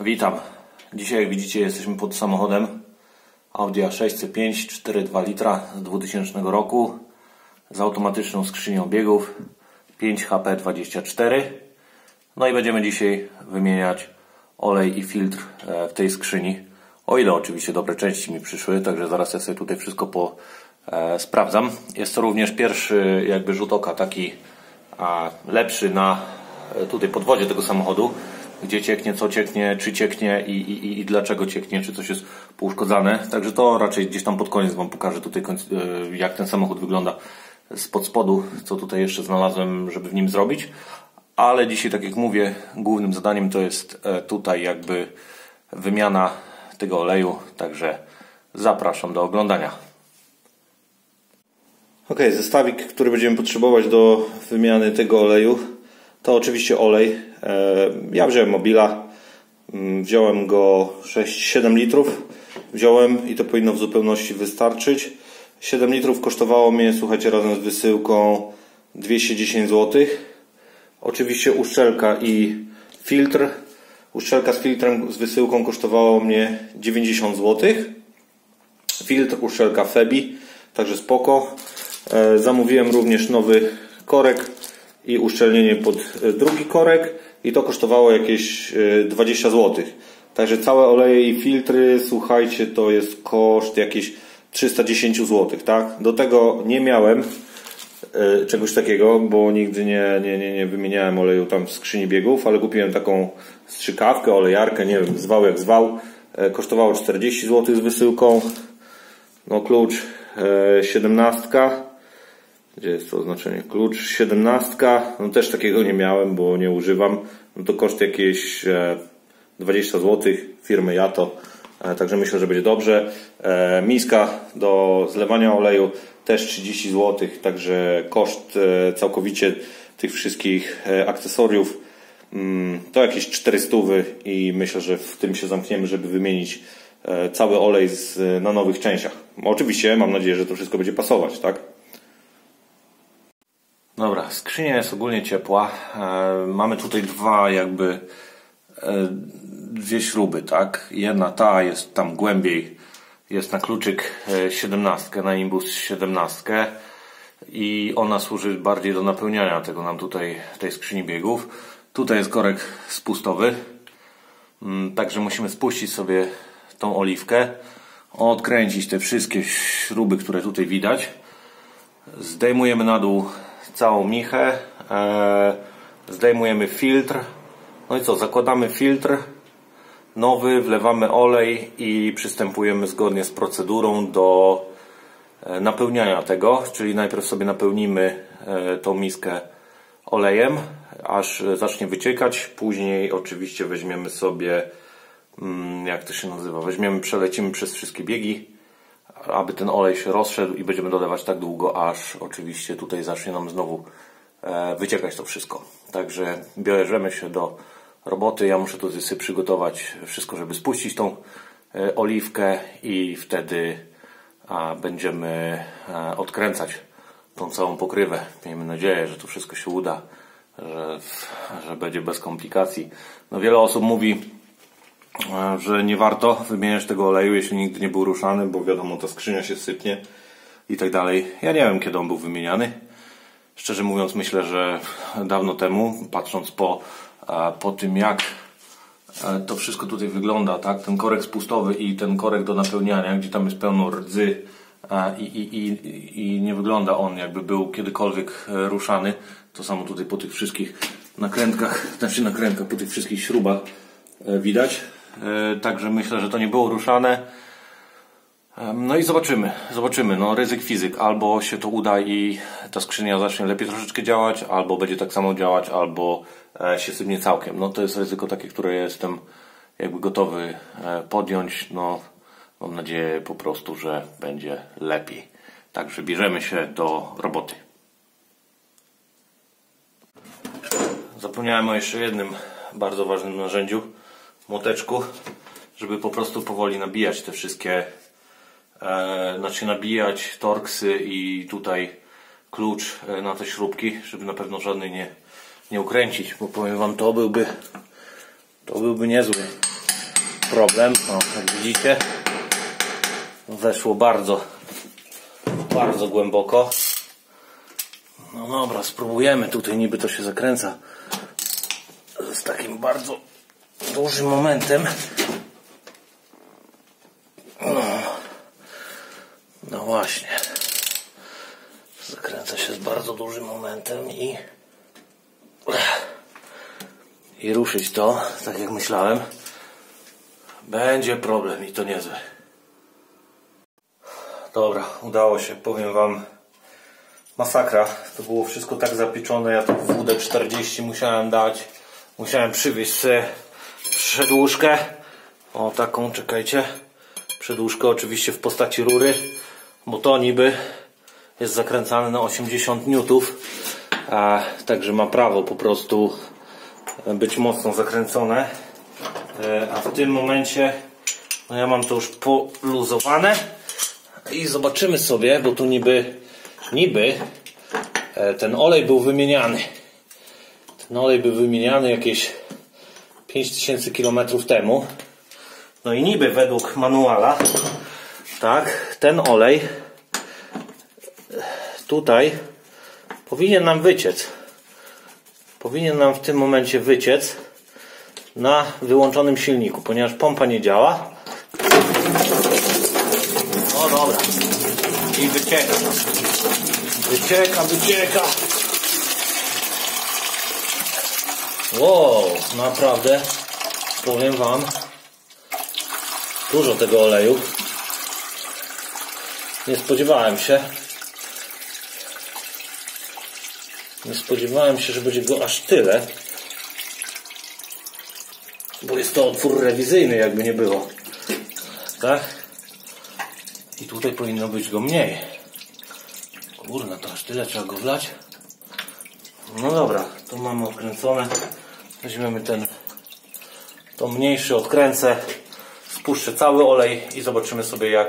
Witam. Dzisiaj, jak widzicie, jesteśmy pod samochodem Audi A6 C5 4,2 litra z 2000 roku z automatyczną skrzynią biegów 5HP24. No i będziemy dzisiaj wymieniać olej i filtr w tej skrzyni, o ile oczywiście dobre części mi przyszły, także zaraz ja sobie tutaj wszystko sprawdzam. Jest to również pierwszy jakby rzut oka, taki lepszy na tutaj podwozie tego samochodu, gdzie cieknie, co cieknie, czy cieknie i dlaczego cieknie, czy coś jest pouszkodzane. Także to raczej gdzieś tam pod koniec Wam pokażę tutaj, jak ten samochód wygląda spod spodu, co tutaj jeszcze znalazłem, żeby w nim zrobić. Ale dzisiaj, tak jak mówię, głównym zadaniem to jest tutaj jakby wymiana tego oleju, także zapraszam do oglądania. Ok, zestawik, który będziemy potrzebować do wymiany tego oleju, to oczywiście olej. Ja wziąłem Mobila, wziąłem go 6-7 litrów wziąłem i to powinno w zupełności wystarczyć. 7 litrów kosztowało mnie, słuchajcie, razem z wysyłką 210 zł. Oczywiście uszczelka i filtr. Uszczelka z filtrem z wysyłką kosztowało mnie 90 zł. Filtr, uszczelka Febi, także spoko. Zamówiłem również nowy korek i uszczelnienie pod drugi korek i to kosztowało jakieś 20 zł. Także całe oleje i filtry, słuchajcie, to jest koszt jakieś 310 zł, tak? Do tego nie miałem czegoś takiego, bo nigdy nie wymieniałem oleju tam w skrzyni biegów, ale kupiłem taką strzykawkę, olejarkę, nie wiem, zwał jak zwał. Kosztowało 40 zł z wysyłką. No klucz 17. Gdzie jest to oznaczenie? Klucz 17. No też takiego nie miałem, bo nie używam. No to koszt jakieś 20 zł firmy Jato. Także myślę, że będzie dobrze. Miska do zlewania oleju też 30 zł. Także koszt całkowicie tych wszystkich akcesoriów to jakieś 400 i myślę, że w tym się zamkniemy, żeby wymienić cały olej na nowych częściach. Oczywiście mam nadzieję, że to wszystko będzie pasować, tak? Dobra, skrzynia jest ogólnie ciepła. Mamy tutaj dwie śruby, tak? Jedna ta jest tam głębiej, jest na kluczyk 17, na imbus 17 i ona służy bardziej do napełniania tego nam tutaj w tej skrzyni biegów. Tutaj jest korek spustowy, także musimy spuścić sobie tą oliwkę, odkręcić te wszystkie śruby, które tutaj widać. Zdejmujemy na dół całą michę, zdejmujemy filtr, no i co, zakładamy filtr nowy, wlewamy olej i przystępujemy zgodnie z procedurą do napełniania tego, czyli najpierw sobie napełnimy tą miskę olejem, aż zacznie wyciekać, później oczywiście weźmiemy sobie, jak to się nazywa, przelecimy przez wszystkie biegi, aby ten olej się rozszedł i będziemy dolewać tak długo, aż oczywiście tutaj zacznie nam znowu wyciekać to wszystko. Także bierzemy się do roboty. Ja muszę tutaj sobie przygotować wszystko, żeby spuścić tą oliwkę i wtedy będziemy odkręcać tą całą pokrywę. Miejmy nadzieję, że to wszystko się uda, że będzie bez komplikacji. No, wiele osób mówi, że nie warto wymieniać tego oleju, jeśli nigdy nie był ruszany, bo wiadomo, ta skrzynia się sypnie i tak dalej. Ja nie wiem, kiedy on był wymieniany. Szczerze mówiąc, myślę, że dawno temu, patrząc po tym, jak to wszystko tutaj wygląda, tak? Ten korek spustowy i ten korek do napełniania, gdzie tam jest pełno rdzy i nie wygląda on, jakby był kiedykolwiek ruszany. To samo tutaj po tych wszystkich nakrętkach, po tych wszystkich śrubach widać. Także myślę, że to nie było ruszane. No i zobaczymy. No, ryzyk fizyk. Albo się to uda i ta skrzynia zacznie lepiej troszeczkę działać, albo będzie tak samo działać, albo się sypnie całkiem. No to jest ryzyko takie, które jestem jakby gotowy podjąć. No, mam nadzieję po prostu, że będzie lepiej. Także bierzemy się do roboty. Zapomniałem o jeszcze jednym bardzo ważnym narzędziu, młoteczku, żeby po prostu powoli nabijać te wszystkie, nabijać torksy i tutaj klucz na te śrubki, żeby na pewno żadnej nie ukręcić, bo powiem Wam, to byłby niezły problem. O, jak widzicie, weszło bardzo głęboko. No dobra, spróbujemy. Tutaj niby to się zakręca z takim bardzo dużym momentem. No właśnie. Zakręca się z bardzo dużym momentem i ruszyć to, tak jak myślałem, będzie problem i to niezły. Dobra, udało się, powiem wam, masakra. To było wszystko tak zapieczone, ja to WD-40 musiałem dać, musiałem przywieźć sobie przedłużkę, o taką, czekajcie, przedłużkę oczywiście w postaci rury, bo to niby jest zakręcane na 80 newtów, także ma prawo po prostu być mocno zakręcone, a w tym momencie no ja mam to już poluzowane i zobaczymy sobie, bo tu niby ten olej był wymieniany. Ten olej był wymieniany jakieś 5000 km temu. No i niby według manuala, tak, ten olej tutaj powinien nam wyciec. Powinien nam w tym momencie wyciec na wyłączonym silniku, ponieważ pompa nie działa. No dobra. I wycieka. Wycieka. Wow, naprawdę powiem wam, dużo tego oleju. Nie spodziewałem się, że będzie go aż tyle, bo jest to otwór rewizyjny, jakby nie było, tak? I tutaj powinno być go mniej. Kurna, to aż tyle trzeba go wlać. No dobra, to mamy odkręcone. Weźmiemy to mniejszy, odkręcę, spuszczę cały olej i zobaczymy sobie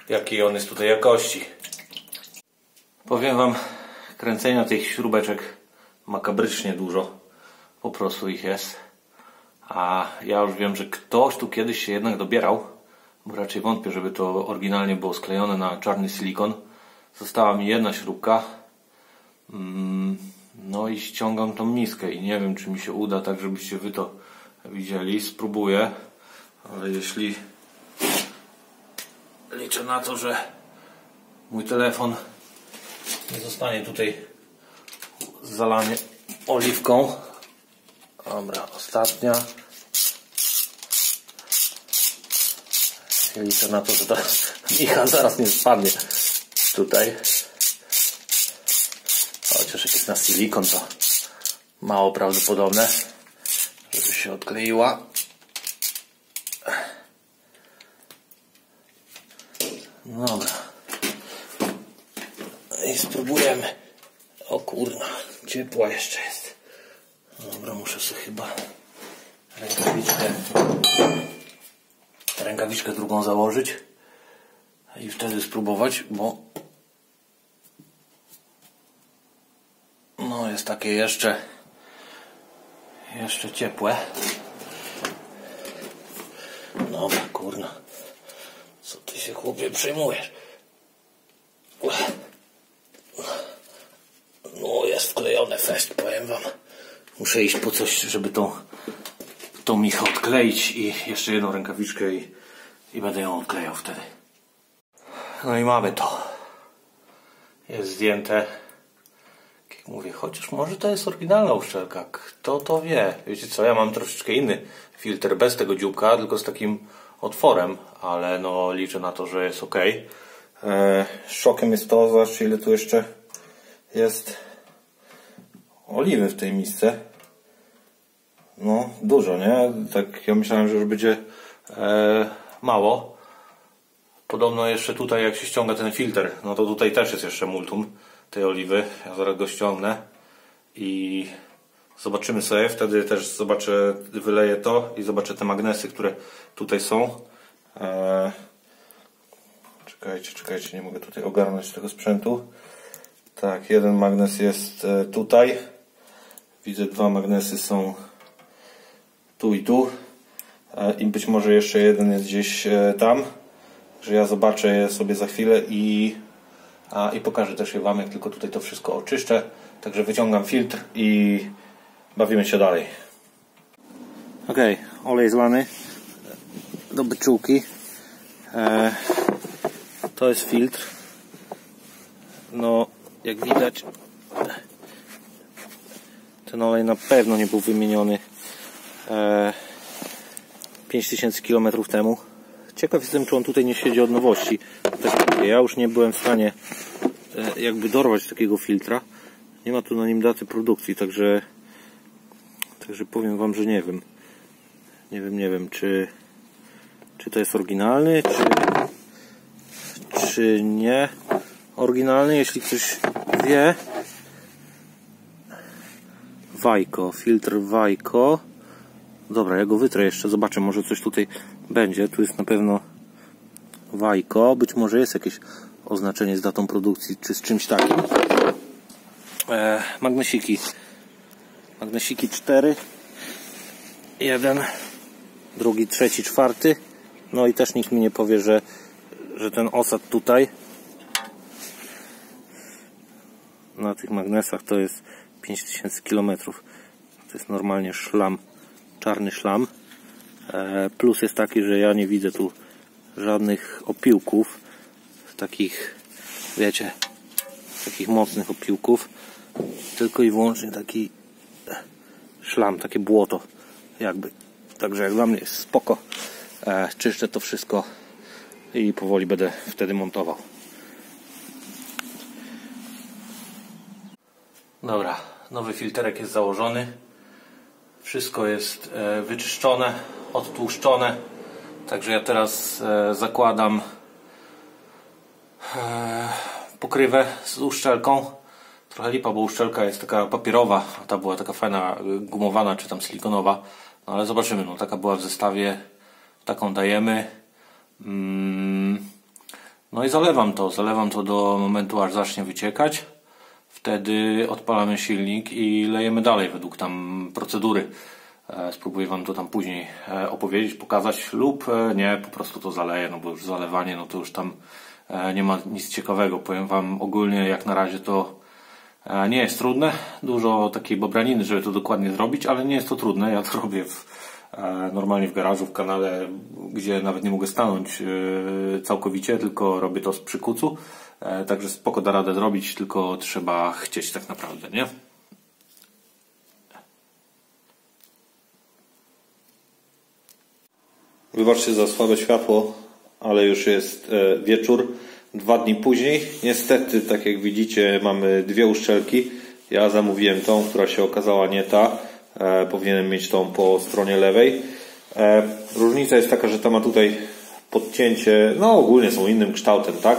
jakiej on jest tutaj jakości. Powiem wam, kręcenia tych śrubeczek makabrycznie dużo. Po prostu ich jest. A ja już wiem, że ktoś tu kiedyś się jednak dobierał, bo raczej wątpię, żeby to oryginalnie było sklejone na czarny silikon. Została mi jedna śrubka. No i ściągam tą miskę i nie wiem, czy mi się uda, tak żebyście wy to widzieli. Spróbuję, ale jeśli liczę na to, że mój telefon nie zostanie tutaj zalany oliwką. Dobra, ostatnia. Ja liczę na to, że ta micha zaraz nie spadnie tutaj. Chociaż jak jest na silikon, to mało prawdopodobne, żeby się odkleiła. Dobra. I spróbujemy. O kurna, ciepła jeszcze jest. Dobra, muszę sobie chyba rękawiczkę drugą założyć i wtedy spróbować, bo no jest takie jeszcze ciepłe. Dobra, kurna, co ty się, chłopie, przejmujesz? No jest wklejone fest, powiem wam. Muszę iść po coś, żeby tą michę odkleić i jeszcze jedną rękawiczkę i będę ją odklejał wtedy. No i mamy to. Jest zdjęte. Jak mówię, chociaż może to jest oryginalna uszczelka. Kto to wie? Wiecie co, ja mam troszeczkę inny filtr bez tego dzióbka, tylko z takim otworem, ale no liczę na to, że jest ok. Szokiem jest to, zobaczcie ile tu jeszcze jest oliwy w tej misce. No dużo, nie? Tak ja myślałem, że już będzie mało. Podobno jeszcze tutaj jak się ściąga ten filtr, no to tutaj też jest jeszcze multum tej oliwy. Ja zaraz go ściągnę i zobaczymy sobie. Wtedy też zobaczę, wyleję to i zobaczę te magnesy, które tutaj są. Czekajcie, nie mogę tutaj ogarnąć tego sprzętu. Tak, jeden magnes jest tutaj. Widzę, dwa magnesy są tu i tu. i być może jeszcze jeden jest gdzieś tam, że ja zobaczę je sobie za chwilę i pokażę też je Wam, jak tylko tutaj to wszystko oczyszczę. Także wyciągam filtr i bawimy się dalej. Ok, olej zlany do byczółki. To jest filtr. No, jak widać, ten olej na pewno nie był wymieniony 5000 km temu. Ciekaw jestem, czy on tutaj nie siedzi od nowości. Tak, ja już nie byłem w stanie jakby dorwać takiego filtra. Nie ma tu na nim daty produkcji, także powiem Wam, że nie wiem. Nie wiem, czy to jest oryginalny, czy nie oryginalny. Jeśli ktoś wie, Wajko, filtr Wajko. Dobra, ja go wytrę jeszcze, zobaczę, może coś tutaj będzie. Tu jest na pewno Wajko, być może jest jakieś oznaczenie z datą produkcji, czy z czymś takim. Magnesiki 4, 1, drugi, trzeci, czwarty. No i też nikt mi nie powie, że ten osad tutaj na tych magnesach to jest 5000 km. To jest normalnie szlam, czarny szlam. Plus jest taki, że ja nie widzę tu żadnych opiłków, takich, wiecie, takich mocnych opiłków, tylko i wyłącznie taki szlam, takie błoto jakby. Także jak dla mnie jest spoko. Czyszczę to wszystko i powoli będę wtedy montował. Dobra, nowy filterek jest założony. Wszystko jest wyczyszczone, odtłuszczone. Także ja teraz zakładam pokrywę z uszczelką. Trochę lipa, bo uszczelka jest taka papierowa, a ta była taka fajna, gumowana czy tam silikonowa. No ale zobaczymy, no taka była w zestawie, taką dajemy. No i zalewam to do momentu, aż zacznie wyciekać. Wtedy odpalamy silnik i lejemy dalej według tam procedury. Spróbuję Wam to tam później opowiedzieć, pokazać lub nie, po prostu to zaleję, no bo już zalewanie, no to już tam nie ma nic ciekawego. Powiem Wam ogólnie, jak na razie to nie jest trudne. Dużo takiej bobraniny, żeby to dokładnie zrobić, ale nie jest to trudne. Ja to robię normalnie w garażu, w kanale, gdzie nawet nie mogę stanąć całkowicie, tylko robię to z przykucu. Także spoko da radę zrobić, tylko trzeba chcieć tak naprawdę, nie? Wybaczcie za słabe światło, ale już jest wieczór. 2 dni później. Niestety, tak jak widzicie, mamy dwie uszczelki. Ja zamówiłem tą, która się okazała nie ta. Powinienem mieć tą po stronie lewej. Różnica jest taka, że ta ma tutaj podcięcie, no ogólnie są innym kształtem, tak?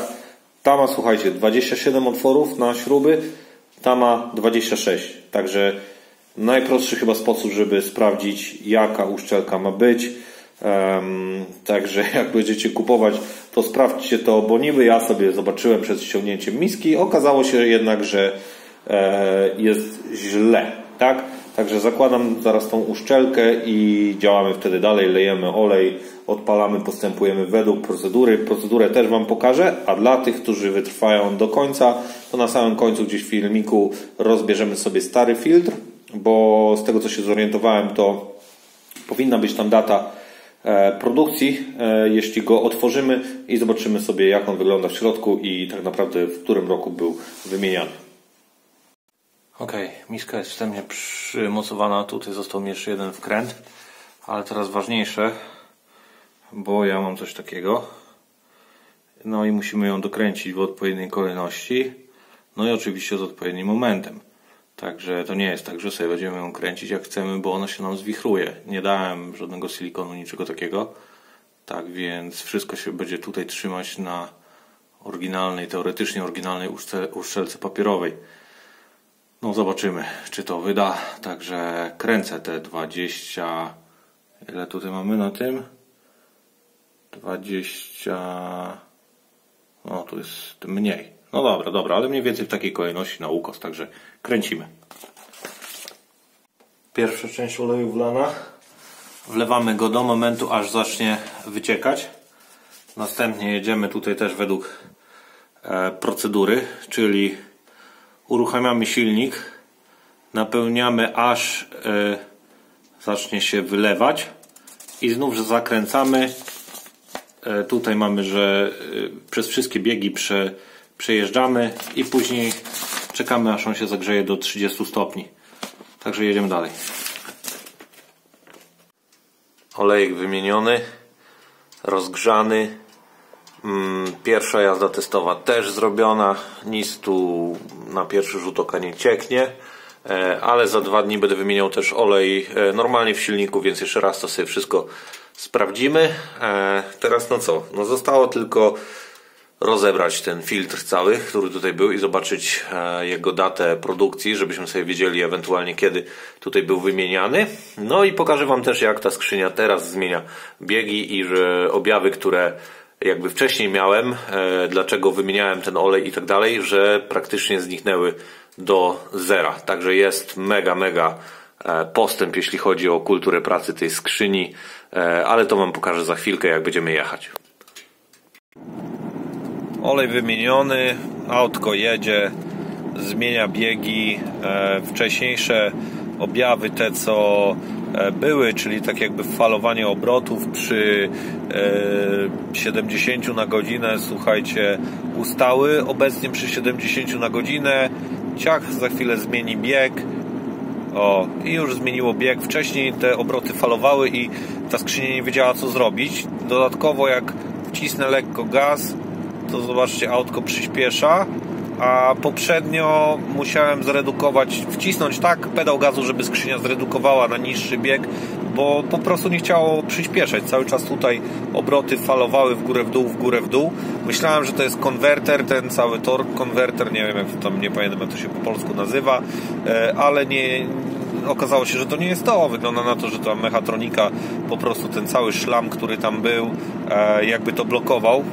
Ta ma, słuchajcie, 27 otworów na śruby, ta ma 26. Także najprostszy chyba sposób, żeby sprawdzić, jaka uszczelka ma być. Także jak będziecie kupować, to sprawdźcie to, bo niby ja sobie zobaczyłem przed ściągnięciem miski, okazało się jednak, że jest źle, tak? Także zakładam zaraz tą uszczelkę i działamy wtedy dalej, lejemy olej, odpalamy, postępujemy według procedury. Procedurę też Wam pokażę, a dla tych, którzy wytrwają do końca, to na samym końcu gdzieś w filmiku rozbierzemy sobie stary filtr, bo z tego co się zorientowałem, to powinna być tam data produkcji, jeśli go otworzymy i zobaczymy sobie, jak on wygląda w środku i tak naprawdę w którym roku był wymieniany. Ok, miska jest wstępnie przymocowana, tutaj został mi jeszcze jeden wkręt, ale teraz ważniejsze, bo ja mam coś takiego. No i musimy ją dokręcić w odpowiedniej kolejności, no i oczywiście z odpowiednim momentem. Także to nie jest tak, że sobie będziemy ją kręcić jak chcemy, bo ona się nam zwichruje. Nie dałem żadnego silikonu, niczego takiego. Tak więc wszystko się będzie tutaj trzymać na oryginalnej, teoretycznie oryginalnej uszczelce papierowej. No zobaczymy, czy to wyda. Także kręcę te 20... Ile tutaj mamy na tym? 20... No tu jest mniej. No dobra, ale mniej więcej w takiej kolejności na ukos, także kręcimy. Pierwsza część oleju wlana, Wlewamy go do momentu, aż zacznie wyciekać. Następnie jedziemy tutaj też według procedury, czyli uruchamiamy silnik, napełniamy, aż zacznie się wylewać i znów zakręcamy. Tutaj mamy, że przez wszystkie biegi przejeżdżamy i później czekamy, aż on się zagrzeje do 30 stopni. Także jedziemy dalej. Olejek wymieniony, rozgrzany. Pierwsza jazda testowa też zrobiona. Nic tu na pierwszy rzut oka nie cieknie, ale za 2 dni będę wymieniał też olej normalnie w silniku, więc jeszcze raz to sobie wszystko sprawdzimy. Teraz no co? No zostało tylko rozebrać ten filtr cały, który tutaj był i zobaczyć jego datę produkcji, żebyśmy sobie wiedzieli ewentualnie kiedy tutaj był wymieniany. No i pokażę Wam też, jak ta skrzynia teraz zmienia biegi i że objawy, które jakby wcześniej miałem, dlaczego wymieniałem ten olej i tak dalej, że praktycznie zniknęły do zera. Także jest mega postęp, jeśli chodzi o kulturę pracy tej skrzyni, ale to Wam pokażę za chwilkę, jak będziemy jechać. Olej wymieniony, autko jedzie, zmienia biegi, wcześniejsze objawy te co były, czyli tak jakby falowanie obrotów przy 70 na godzinę, słuchajcie, ustały obecnie przy 70 na godzinę. Ciach, za chwilę zmieni bieg. O, i już zmieniło bieg. Wcześniej te obroty falowały i ta skrzynia nie wiedziała, co zrobić. Dodatkowo jak wcisnę lekko gaz, to zobaczcie, autko przyspiesza, a poprzednio musiałem wcisnąć tak pedał gazu, żeby skrzynia zredukowała na niższy bieg, bo po prostu nie chciało przyspieszać. Cały czas tutaj obroty falowały w górę, w dół, w górę, w dół. Myślałem, że to jest konwerter, ten cały torque konwerter, nie wiem jak to tam, nie pamiętam jak to się po polsku nazywa, ale nie, okazało się, że to nie jest to. Wygląda na to, że ta mechatronika po prostu ten cały szlam, który tam był, jakby to blokował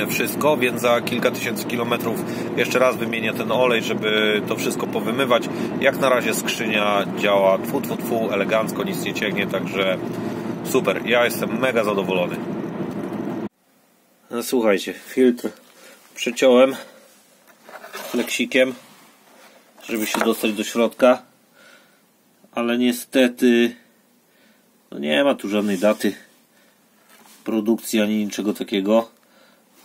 wszystko, więc za kilka tysięcy kilometrów jeszcze raz wymienię ten olej, żeby to wszystko powymywać. Jak na razie skrzynia działa elegancko, nic nie cieknie, także super, ja jestem mega zadowolony. No słuchajcie, filtr przeciąłem fleksikiem, żeby się dostać do środka, ale niestety no nie ma tu żadnej daty produkcji ani niczego takiego.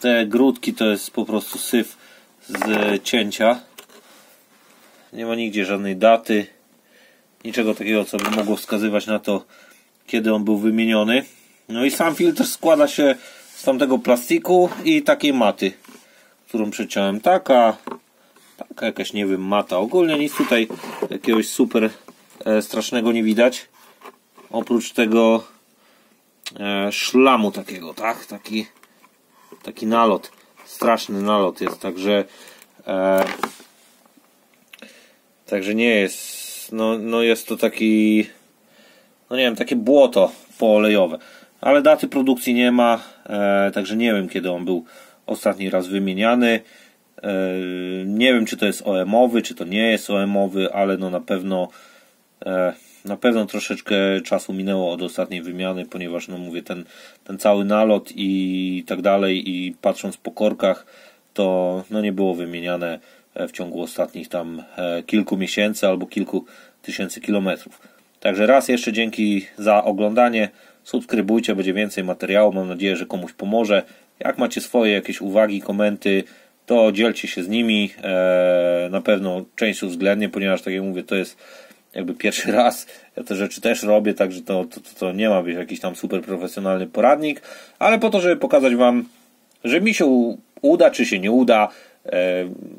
Te grudki to jest po prostu syf z cięcia. Nie ma nigdzie żadnej daty, niczego takiego, co by mogło wskazywać na to, kiedy on był wymieniony. No i sam filtr składa się z tamtego plastiku i takiej maty, którą przeciąłem. Taka jakaś, nie wiem, mata. Ogólnie nic tutaj jakiegoś super strasznego nie widać. Oprócz tego szlamu takiego, tak? Taki nalot, straszny nalot jest, także nie jest, no jest to taki, no nie wiem, takie błoto poolejowe, ale daty produkcji nie ma, także nie wiem, kiedy on był ostatni raz wymieniany. Nie wiem, czy to jest OM-owy, czy to nie jest OM-owy, ale no na pewno troszeczkę czasu minęło od ostatniej wymiany, ponieważ no mówię, ten cały nalot i tak dalej, i patrząc po korkach, to no nie było wymieniane w ciągu ostatnich tam kilku miesięcy albo kilku tysięcy kilometrów. Także raz jeszcze dzięki za oglądanie, subskrybujcie, będzie więcej materiału, mam nadzieję, że komuś pomoże. Jak macie swoje jakieś uwagi, komenty, to dzielcie się z nimi, na pewno część uwzględnię, ponieważ tak jak mówię, to jest jakby pierwszy raz, ja te rzeczy też robię, także to nie ma być jakiś tam super profesjonalny poradnik, ale po to, żeby pokazać Wam, że mi się uda, czy się nie uda,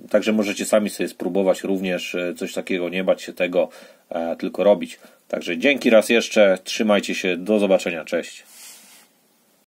także możecie sami sobie spróbować również coś takiego, nie bać się tego, tylko robić. Także dzięki raz jeszcze, trzymajcie się, do zobaczenia, cześć.